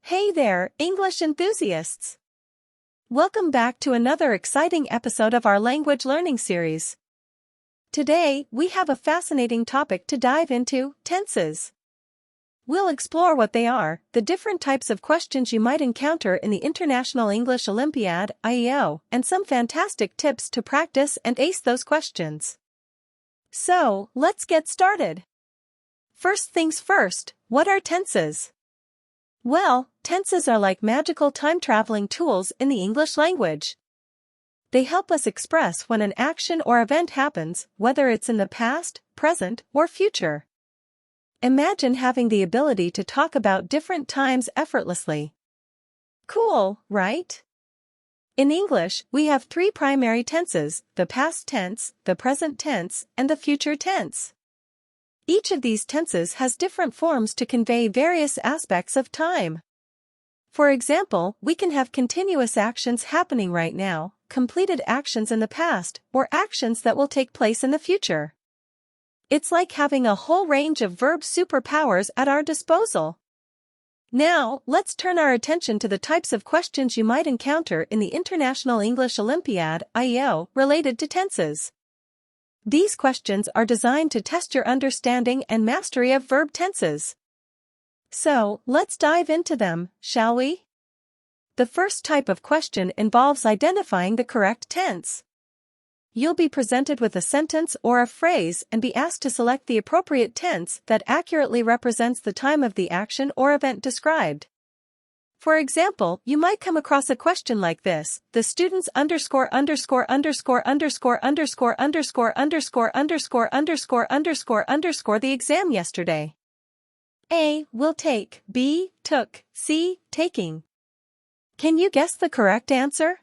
Hey there, English enthusiasts! Welcome back to another exciting episode of our language learning series. Today, we have a fascinating topic to dive into: tenses. We'll explore what they are, the different types of questions you might encounter in the International English Olympiad, IEO, and some fantastic tips to practice and ace those questions. So, let's get started. First things first, what are tenses? Well, tenses are like magical time-traveling tools in the English language. They help us express when an action or event happens, whether it's in the past, present, or future. Imagine having the ability to talk about different times effortlessly. Cool, right? In English, we have three primary tenses: the past tense, the present tense, and the future tense. Each of these tenses has different forms to convey various aspects of time. For example, we can have continuous actions happening right now, completed actions in the past, or actions that will take place in the future. It's like having a whole range of verb superpowers at our disposal. Now, let's turn our attention to the types of questions you might encounter in the International English Olympiad, IEO, related to tenses. These questions are designed to test your understanding and mastery of verb tenses. So, let's dive into them, shall we? The first type of question involves identifying the correct tense. You'll be presented with a sentence or a phrase and be asked to select the appropriate tense that accurately represents the time of the action or event described. For example, you might come across a question like this: the students underscore underscore underscore underscore underscore underscore underscore underscore underscore underscore underscore the exam yesterday. A. Will take. B. Took. C. Taking. Can you guess the correct answer?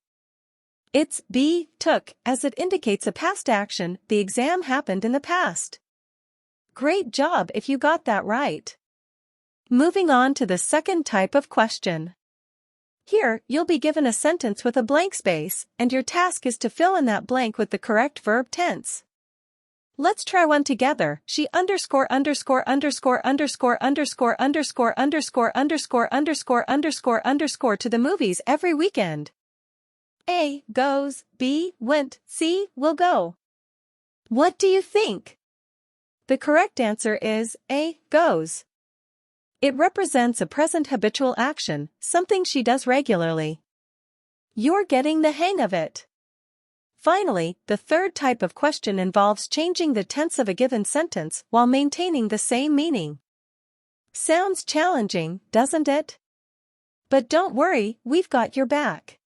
It's B. Took, as it indicates a past action. The exam happened in the past. Great job if you got that right. Moving on to the second type of question. Here, you'll be given a sentence with a blank space, and your task is to fill in that blank with the correct verb tense. Let's try one together. She underscore underscore underscore underscore underscore underscore underscore underscore underscore underscore underscore to the movies every weekend. A. Goes. B. Went. C. Will go. What do you think? The correct answer is A. Goes. It represents a present habitual action, something she does regularly. You're getting the hang of it. Finally, the third type of question involves changing the tense of a given sentence while maintaining the same meaning. Sounds challenging, doesn't it? But don't worry, we've got your back.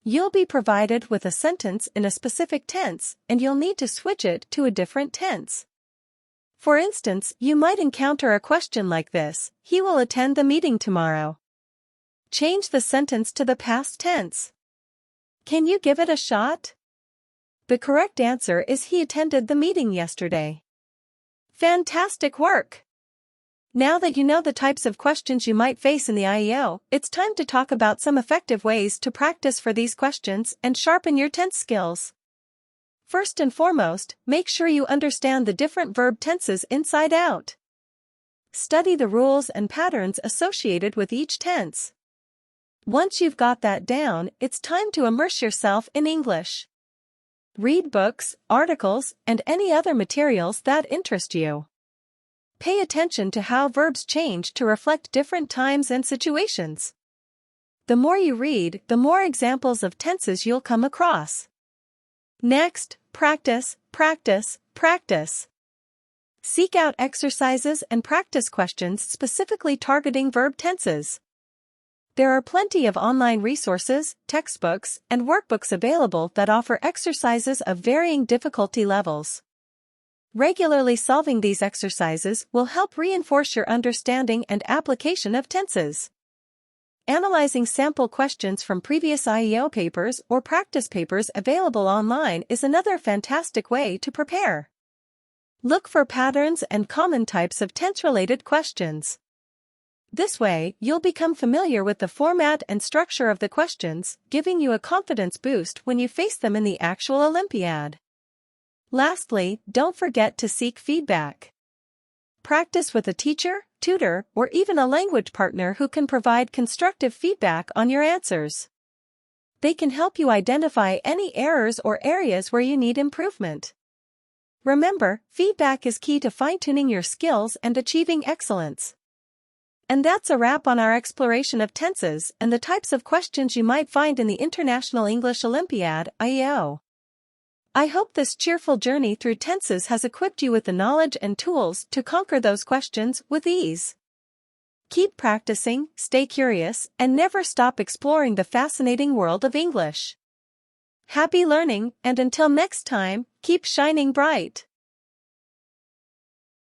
You'll be provided with a sentence in a specific tense, and you'll need to switch it to a different tense. For instance, you might encounter a question like this: he will attend the meeting tomorrow. Change the sentence to the past tense. Can you give it a shot? The correct answer is he attended the meeting yesterday. Fantastic work! Now that you know the types of questions you might face in the IEO, it's time to talk about some effective ways to practice for these questions and sharpen your tense skills. First and foremost, make sure you understand the different verb tenses inside out. Study the rules and patterns associated with each tense. Once you've got that down, it's time to immerse yourself in English. Read books, articles, and any other materials that interest you. Pay attention to how verbs change to reflect different times and situations. The more you read, the more examples of tenses you'll come across. Next, practice, practice, practice. Seek out exercises and practice questions specifically targeting verb tenses. There are plenty of online resources, textbooks, and workbooks available that offer exercises of varying difficulty levels. Regularly solving these exercises will help reinforce your understanding and application of tenses. Analyzing sample questions from previous IEO papers or practice papers available online is another fantastic way to prepare. Look for patterns and common types of tense-related questions. This way, you'll become familiar with the format and structure of the questions, giving you a confidence boost when you face them in the actual Olympiad. Lastly, don't forget to seek feedback. Practice with a teacher, tutor, or even a language partner who can provide constructive feedback on your answers. They can help you identify any errors or areas where you need improvement. Remember, feedback is key to fine-tuning your skills and achieving excellence. And that's a wrap on our exploration of tenses and the types of questions you might find in the International English Olympiad, IEO. I hope this cheerful journey through tenses has equipped you with the knowledge and tools to conquer those questions with ease. Keep practicing, stay curious, and never stop exploring the fascinating world of English. Happy learning, and until next time, keep shining bright.